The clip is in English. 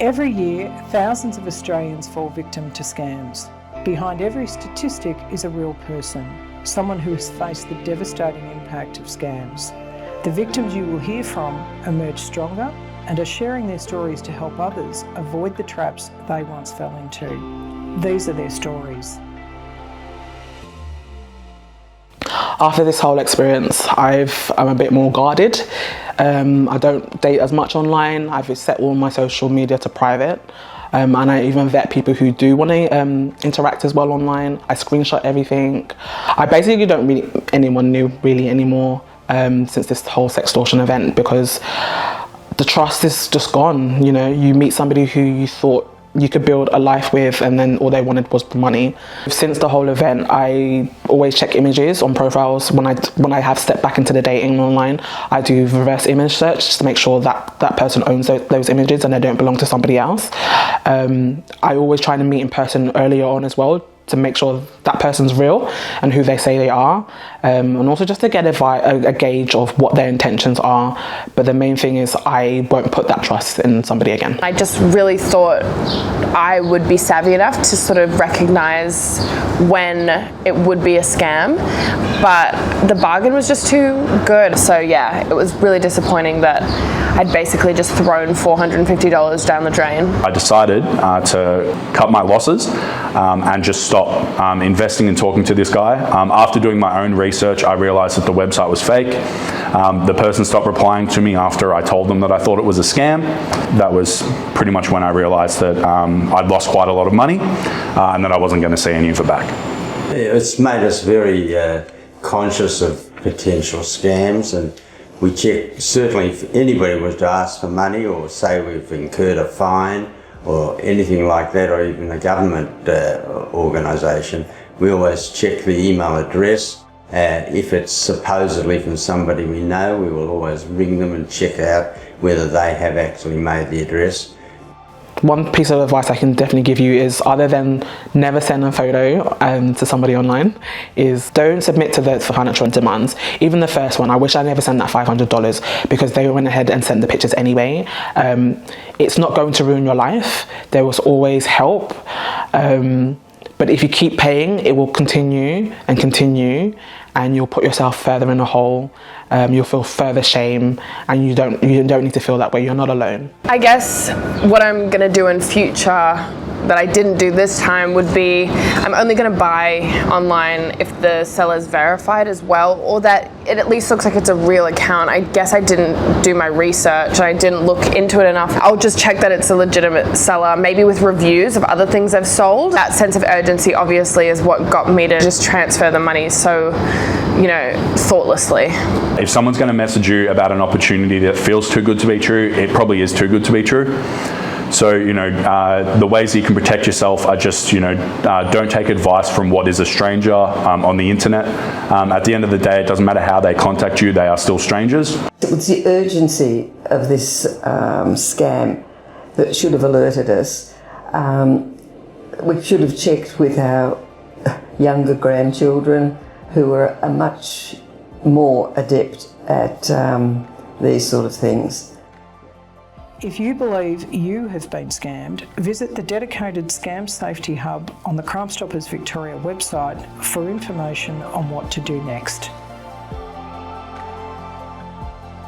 Every year, thousands of Australians fall victim to scams. Behind every statistic is a real person, someone who has faced the devastating impact of scams. The victims you will hear from emerge stronger and are sharing their stories to help others avoid the traps they once fell into. These are their stories. After this whole experience, I'm a bit more guarded. I don't date as much online. I've set all my social media to private. And I even vet people who do want to interact as well online. I screenshot everything. I basically don't really anyone new really anymore since this whole sextortion event, because the trust is just gone. You know, you meet somebody who you thought you could build a life with, and then all they wanted was the money. Since the whole event, I always check images on profiles. When I have stepped back into the dating online, I do reverse image search just to make sure that that person owns those images and they don't belong to somebody else. I always try to meet in person earlier on as well, to make sure that person's real and who they say they are, and also just to get a gauge of what their intentions are. But the main thing is I won't put that trust in somebody again. I just really thought I would be savvy enough to sort of recognise when it would be a scam, but the bargain was just too good. So yeah, it was really disappointing that I'd basically just thrown $450 down the drain. I decided to cut my losses and just stop investing and talking to this guy. After doing my own research, I realised that the website was fake. The person stopped replying to me after I told them that I thought it was a scam. That was pretty much when I realised that I'd lost quite a lot of money and that I wasn't going to see any of it back. It's made us very conscious of potential scams, and we check, certainly if anybody was to ask for money or say we've incurred a fine or anything like that, or even a government organisation, we always check the email address. If it's supposedly from somebody we know, we will always ring them and check out whether they have actually made the address. One piece of advice I can definitely give you is, other than never send a photo to somebody online, is don't submit to the financial demands. Even the first one, I wish I never sent that $500 because they went ahead and sent the pictures anyway. It's not going to ruin your life. There was always help. But if you keep paying, it will continue and continue, and you'll put yourself further in a hole. You'll feel further shame, and you don't need to feel that way. You're not alone. I guess what I'm gonna do in future that I didn't do this time would be, I'm only gonna buy online if the seller's verified as well, or that it at least looks like it's a real account. I guess I didn't do my research, I didn't look into it enough. I'll just check that it's a legitimate seller, maybe with reviews of other things they've sold. That sense of urgency obviously is what got me to just transfer the money so, you know, thoughtlessly. If someone's going to message you about an opportunity that feels too good to be true, it probably is too good to be true. So, you know, the ways that you can protect yourself are just, you know, don't take advice from what is a stranger on the internet. At the end of the day, it doesn't matter how they contact you, they are still strangers. It was the urgency of this scam that should have alerted us. We should have checked with our younger grandchildren, who are much more adept at these sort of things. If you believe you have been scammed, visit the dedicated Scam Safety Hub on the Crime Stoppers Victoria website for information on what to do next.